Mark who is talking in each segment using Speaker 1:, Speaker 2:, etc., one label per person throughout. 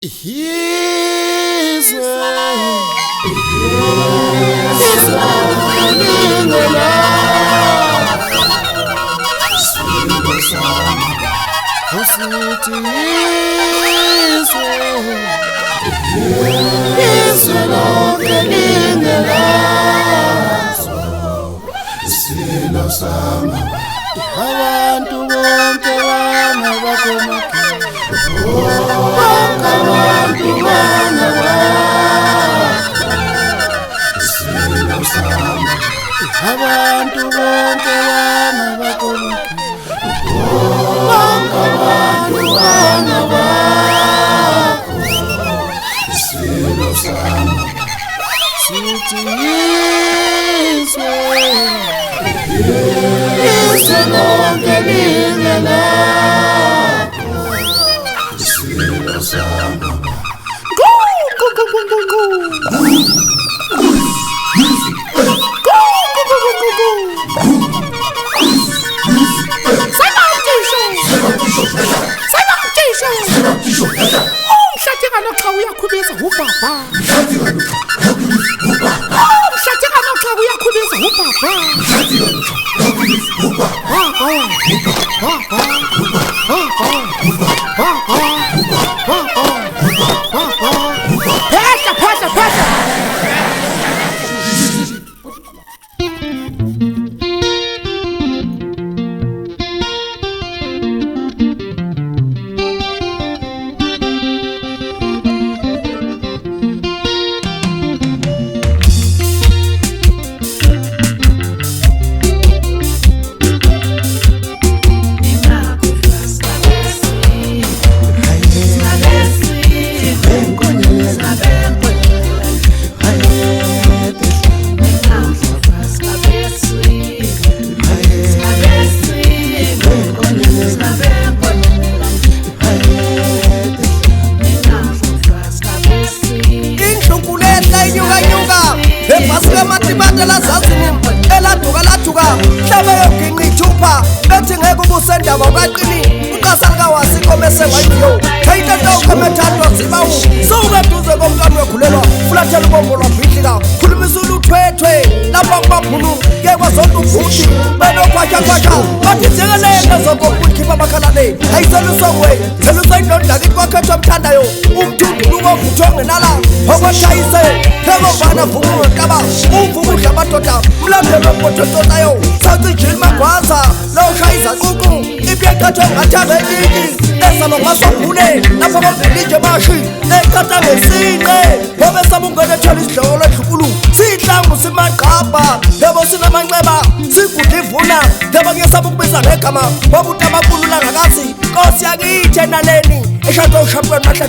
Speaker 1: His abantu bonke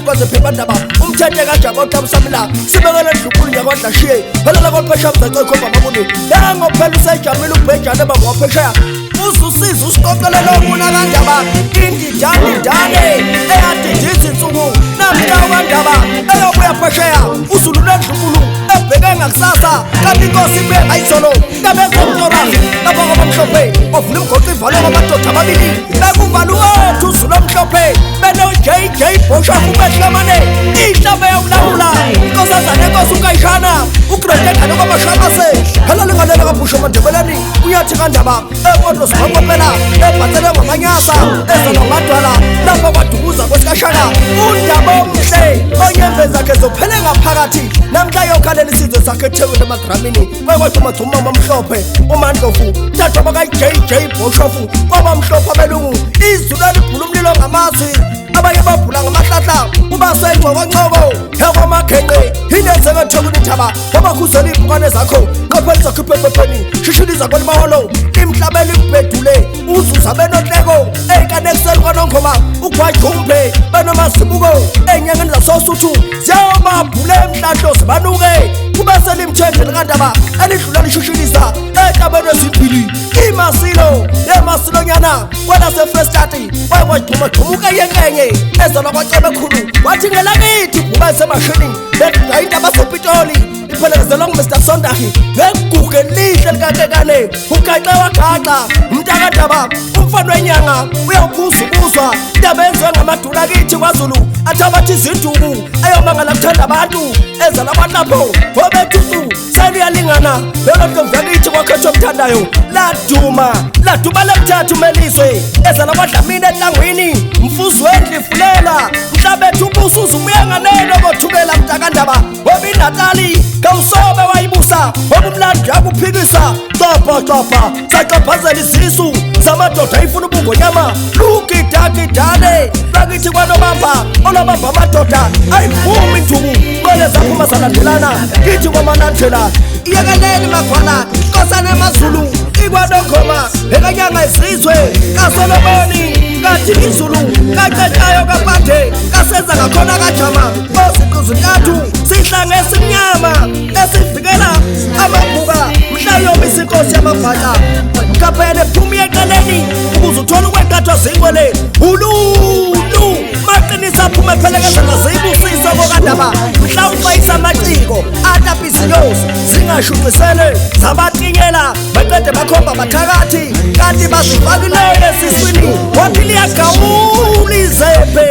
Speaker 1: kwaze phephandaba umthethe kaJakobe usamila sibekele ndlukulu yakwadlashiye balala kwaphesha mzaco khomba mabuni yangophela usejamile ubhejana abangophesha uzusiza usiqoqelelo umuna kandaba indidani dane eyadidisa insuku namhla kandaba eyobuya phesheya uzulu nedlukulu ebheke ngakusasa kanti inkosi ibe ayizolo ngabezomtora lapha kwabamhlophe ovula imgoqo ivalo kwamadoda amabili bekuvala wethu uzulu omhlophe JJ Bosha kubehlamane ihlabe yawulawula inkosazana enkosi uKayishana uGrandeka nokwamashakase halale ngalela kabusha mandebeleni uyathi kandaba ekodlo sibakophela ebhathele ngamanyasa ezanomadwala lapha kwadukuza kwesikashana undaba omhle onyembe zakhe zophele ngaphakathi namhla yokhalela isizwe sakhe eThekwini emadramini kwekwathi umagcuma omhlophe uMandlovu dadwa baka JJ Boshofu kwabamhlophe abelungu izulu libhula umlilo ngamasi abanye babhula ngamahlahla ubasengco kwancoko yakwamakhenqe inenzeke eThekwini ithaba wabakhuzela impukane zakho qaphela zakhiphe ephepheni shishiliza kwalimaholo imhlabeni ibhedule uzuza benohleko eyinkanekuseni kwanongoma ugwajumbe benomasibuko enyangeni zasosuthu ziyawababhule emhlahlo zibanuke kubese limthethe likandaba elidlula lishishiliza entabeni ezimbili imasilo yemasilonyana kwelaseFreyistata wayekwajuma jumuka yenkenye ezalwa kwacebe khulu wathi ngelakithi ubasemashini begayinto abazopitoli iphelekezelwa nguMr Sondahi ngeguge lihle likakekane ugaxe wagaxa umntakadaba umfana wenyanga uyawukhuzubuzwa indaba enziwe ngamaduna kithi kwaZulu athabatha izinduku ayomangala kuthanda abantu eza labantu lapho obethutu seliyalingana lelo ntombi yakithi kwakhethwa omthandayo laduma lemthathu meliswe eza labadlamini enhlangwini mfuzi wendlu ifulela mhlabethu ubusuzu ubuyenganeno kothukela mntakandaba ngoba iNatali kawusobe wayibusa obumlandi yakuphikisa copha saqaphazela izisu zamadoda ayifuna ubungonyama lugidagidane bakithi kwanobamba onobamba amadoda ayivumi induku kwele zaphuma zalandelana kithi kwamanandlela iyekeleni magwala nkosana emazulu ikwanongoma ekanyanga isizwe kasolomoni kathi izulu kacetshayo kapathe kaseza ngakhona kajama oziqu zintathu sihlange esimnyama esivikela amabhuka mhla yomisa inkosi yamabhaca kaphele phumi eqeleni ukuze uthole ukwenkathwa zinkwele ululu maqinisa aphume phelekezela ziyibusisa kokandaba mhla ufayisa amaciko atapisiyosi zingashuthisele zabatinyela baqede bakhomba bathakathi kanti bazifakileyo esiswini waphili yagawula izephe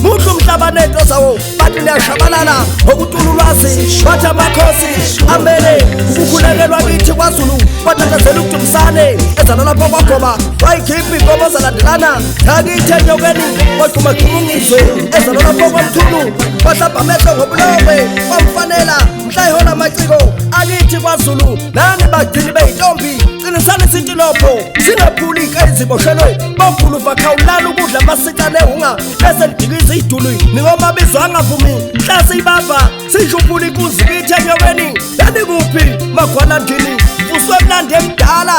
Speaker 1: muhle umhlaba nento zawo bathi liyashabalala ngokutula ulwazi bathi amakhosi amele ukukhulekelwa kithi kwaZulu kwatatazela ukudumsane ezana lapho kwagoba wayikhipha inkomo zalandelana yakithi enyokeni waqhumaqhumungiswe ezana lapho kwamthunu wahlamba amehlo ngobulongwe kwamfanela mhla ihola amaciko akithi kwaZulu nani bagcini beyintombi qinisani isintilopho singaphulika iziboshelwe bokhuluva khawulana ukudla masicane unga bese ndidikiza idulu ningomabizo angavumi mhla siyibamba sishuphula inkunzi kithi enyokeni yani kuphi magwalandini uvuswe mlandi emdala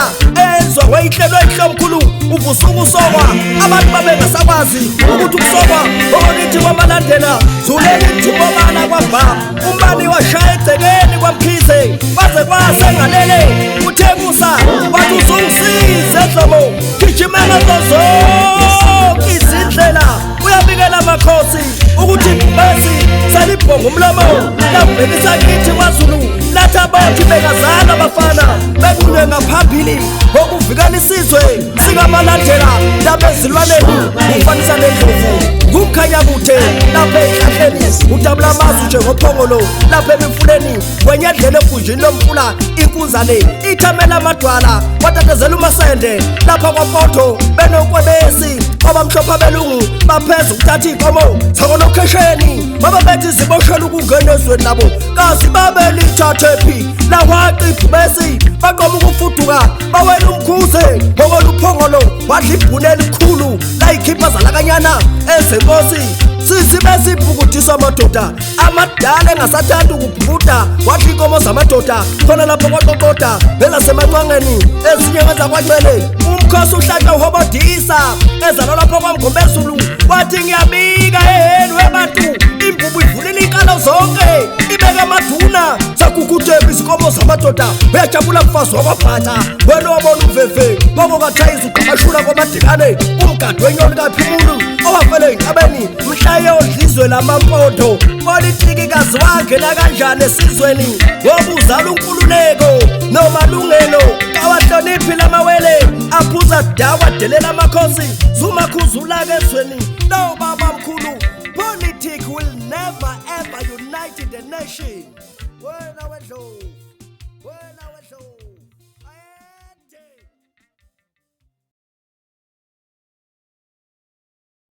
Speaker 1: ezwa weyihlelwe ihlomkhulu uvusuka usokwa abantu babengasakwazi ukuthi ukusokwa okokithi kwamalandela zuleli ithubomana kwamba umbani washaya egcekeni kwamkhize kwaze kwasengalele uthekusa wathi usungisize Dlomo gijimela zonke izindlela uyabikela amakhosi ukuthi besi salibhonga umlomo labhekisa kithi kwaZulu lathi abantu bekazana abafana bekunye ngaphambili ngokuvikela isizwe sikamalandela lapha ezilwaneni ufanisa nendlovu kukhanya kuthe lapha ehlahleni udabula amazwi njengophongolo lapha emifuleni kwenyedlela egunjini lomfula inkunzane ithamela amadwala watatazela umasende lapha kwaMpotho benokwebesi abamhlophe abelungu bapheza ukuthatha inkomo zakonokhesheni baba bethi iziboshela ukungena ezweni labo kazi babe lithathephi lawaqiphi besi baqoma ukufuduka bawela umkhuze ngokoluphongolo wadla ibhune elikhulu layikhipha zalakanyana ezenkosi sisibesibhukudisa amadoda amadala engasathanda ukubhukuda wadla inkomo zamadoda khona lapho kwaqoqoda bezasemanqangeni ezinye ngezakwacele umkhosi uhlatshwa uhobodisa ezalo lapho kwamgombezulu wathi ngiyabika eheni webantu imbubu ivulile inkalo zonke ibeka amaduna zagugudebi izinkomo zamadoda uyajabula mfazi wakwabhatha wena wabona umveve kwakokathayiza uqhamashula kwamadikane umgadi wenyoni kaphimulu owafele ey'ntabeni mhla yodlizwe lamaMpotho politikikazi wangena kanjani esizweni ngoba uzala unkululeko nomalungelo kawahloniphi lamawele aphuza dawa delela amakhosi zumakhuzula-ke ezweni no baba mkhulu politics will never ever unite the nation wena wedlovu